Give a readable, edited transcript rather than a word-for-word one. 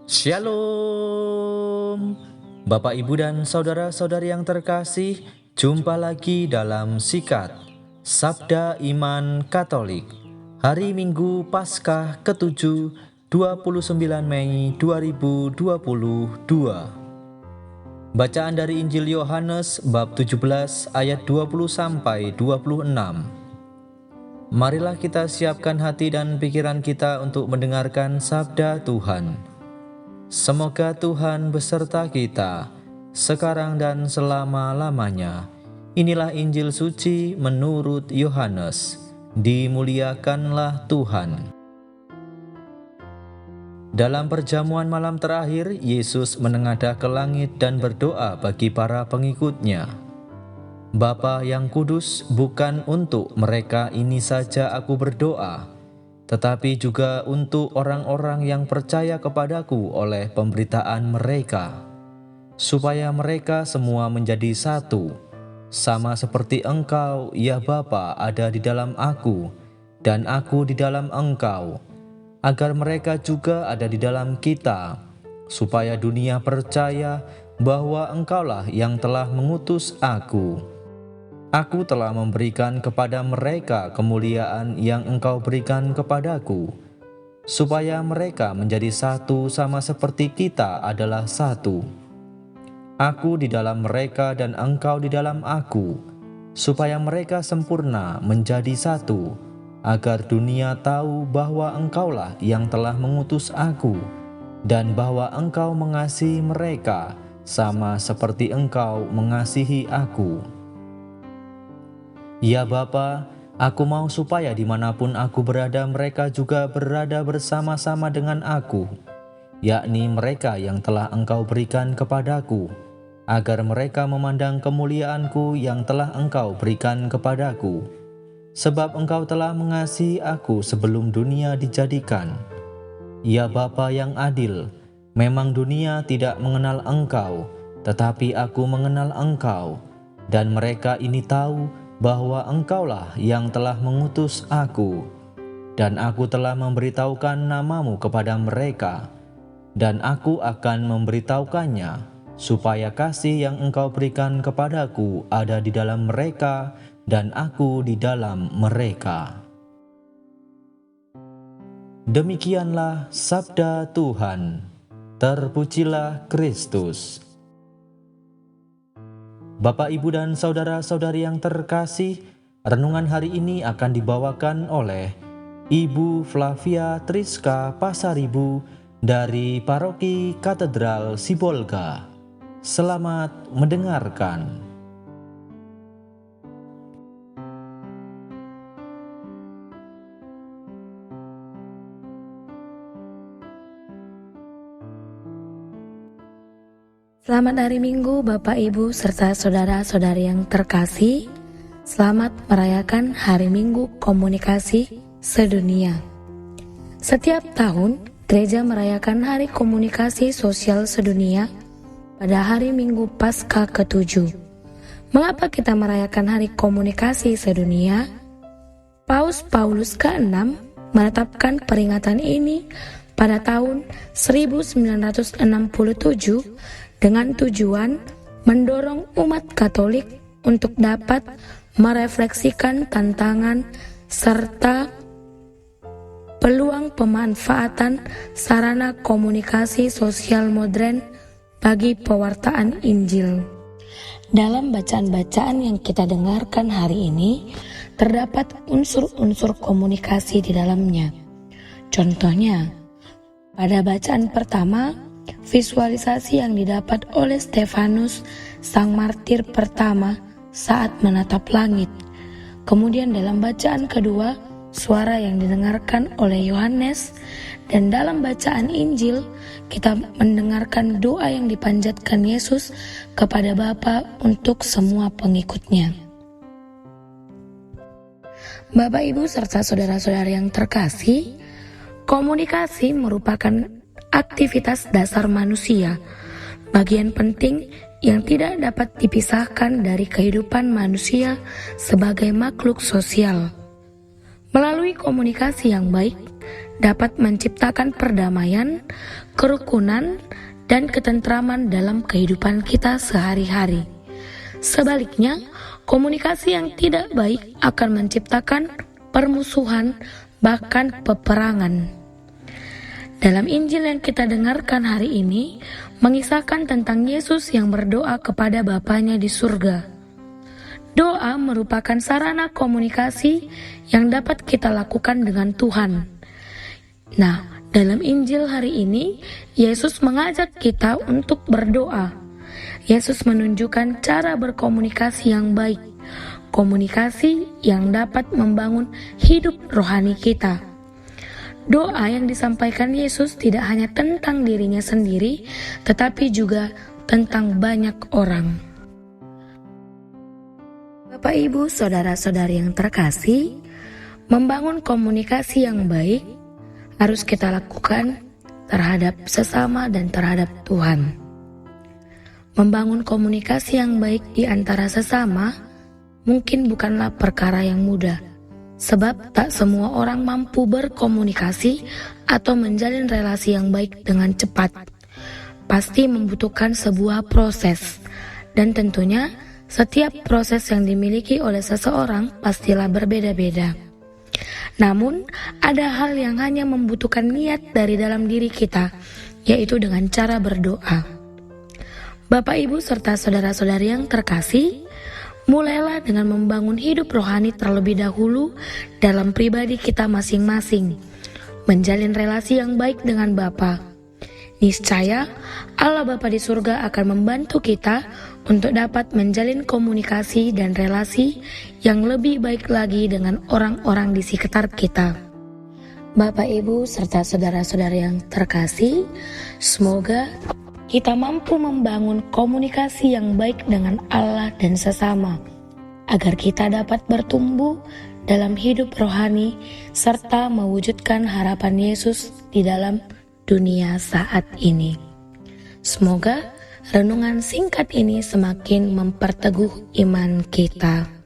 Shalom, Bapak, Ibu, dan saudara-saudari yang terkasih. Jumpa lagi dalam Sikat Sabda Iman Katolik, hari Minggu Paskah ke-7, 29 Mei 2022. Bacaan dari Injil Yohanes bab 17 ayat 20-26. Marilah kita siapkan hati dan pikiran kita untuk mendengarkan sabda Tuhan. Semoga Tuhan beserta kita, sekarang dan selama-lamanya. Inilah Injil suci menurut Yohanes. Dimuliakanlah Tuhan. Dalam perjamuan malam terakhir, Yesus menengadah ke langit dan berdoa bagi para pengikutnya. Bapa yang kudus, bukan untuk mereka ini saja aku berdoa, tetapi juga untuk orang-orang yang percaya kepadaku oleh pemberitaan mereka, supaya mereka semua menjadi satu, sama seperti Engkau, ya Bapa, ada di dalam aku, dan aku di dalam Engkau, agar mereka juga ada di dalam kita, supaya dunia percaya bahwa Engkaulah yang telah mengutus aku. Aku telah memberikan kepada mereka kemuliaan yang Engkau berikan kepadaku, supaya mereka menjadi satu sama seperti kita adalah satu. Aku di dalam mereka dan Engkau di dalam aku, supaya mereka sempurna menjadi satu, agar dunia tahu bahwa Engkaulah yang telah mengutus aku, dan bahwa Engkau mengasihi mereka sama seperti Engkau mengasihi aku. Ya Bapa, aku mau supaya dimanapun aku berada, mereka juga berada bersama-sama dengan aku, yakni mereka yang telah Engkau berikan kepadaku, agar mereka memandang kemuliaanku yang telah Engkau berikan kepadaku, sebab Engkau telah mengasihi aku sebelum dunia dijadikan. Ya Bapa yang adil, memang dunia tidak mengenal Engkau, tetapi aku mengenal Engkau, dan mereka ini tahu bahwa Engkaulah yang telah mengutus aku, dan aku telah memberitahukan namamu kepada mereka, dan aku akan memberitahukannya, supaya kasih yang Engkau berikan kepadaku ada di dalam mereka, dan aku di dalam mereka. Demikianlah sabda Tuhan. Terpujilah Kristus. Bapak, Ibu, dan saudara-saudari yang terkasih, renungan hari ini akan dibawakan oleh Ibu Flavia Triska Pasaribu dari Paroki Katedral Sibolga. Selamat mendengarkan. Selamat hari Minggu Bapak, Ibu, serta saudara-saudari yang terkasih. Selamat merayakan Hari Minggu Komunikasi Sedunia. Setiap tahun, gereja merayakan Hari Komunikasi Sosial Sedunia pada hari Minggu Paskah ke-7. Mengapa kita merayakan Hari Komunikasi Sedunia? Paus Paulus ke-6 menetapkan peringatan ini pada tahun 1967 dengan tujuan mendorong umat Katolik untuk dapat merefleksikan tantangan serta peluang pemanfaatan sarana komunikasi sosial modern bagi pewartaan Injil. Dalam bacaan-bacaan yang kita dengarkan hari ini, terdapat unsur-unsur komunikasi di dalamnya. Contohnya, pada bacaan pertama, visualisasi yang didapat oleh Stefanus, sang martir pertama, saat menatap langit. Kemudian dalam bacaan kedua, suara yang didengarkan oleh Yohanes. Dan dalam bacaan Injil, kita mendengarkan doa yang dipanjatkan Yesus kepada Bapa untuk semua pengikutnya. Bapak, Ibu, serta saudara-saudara yang terkasih, komunikasi merupakan aktivitas dasar manusia, bagian penting yang tidak dapat dipisahkan dari kehidupan manusia sebagai makhluk sosial. Melalui komunikasi yang baik dapat menciptakan perdamaian, kerukunan, dan ketentraman dalam kehidupan kita sehari-hari. Sebaliknya, komunikasi yang tidak baik akan menciptakan permusuhan, bahkan peperangan. Dalam Injil yang kita dengarkan hari ini, mengisahkan tentang Yesus yang berdoa kepada Bapanya di surga. Doa merupakan sarana komunikasi yang dapat kita lakukan dengan Tuhan. Nah, dalam Injil hari ini, Yesus mengajak kita untuk berdoa. Yesus menunjukkan cara berkomunikasi yang baik, komunikasi yang dapat membangun hidup rohani kita. Doa yang disampaikan Yesus tidak hanya tentang dirinya sendiri, tetapi juga tentang banyak orang. Bapak, Ibu, saudara-saudari yang terkasih, membangun komunikasi yang baik harus kita lakukan terhadap sesama dan terhadap Tuhan. Membangun komunikasi yang baik di antara sesama mungkin bukanlah perkara yang mudah. Sebab tak semua orang mampu berkomunikasi atau menjalin relasi yang baik dengan cepat. Pasti membutuhkan sebuah proses. Dan tentunya setiap proses yang dimiliki oleh seseorang pastilah berbeda-beda. Namun ada hal yang hanya membutuhkan niat dari dalam diri kita, yaitu dengan cara berdoa. Bapak, Ibu, serta saudara-saudari yang terkasih, mulailah dengan membangun hidup rohani terlebih dahulu dalam pribadi kita masing-masing. Menjalin relasi yang baik dengan Bapa. Niscaya Allah Bapa di surga akan membantu kita untuk dapat menjalin komunikasi dan relasi yang lebih baik lagi dengan orang-orang di sekitar kita. Bapak, Ibu, serta saudara-saudara yang terkasih, semoga kita mampu membangun komunikasi yang baik dengan Allah dan sesama, agar kita dapat bertumbuh dalam hidup rohani serta mewujudkan harapan Yesus di dalam dunia saat ini. Semoga renungan singkat ini semakin memperteguh iman kita.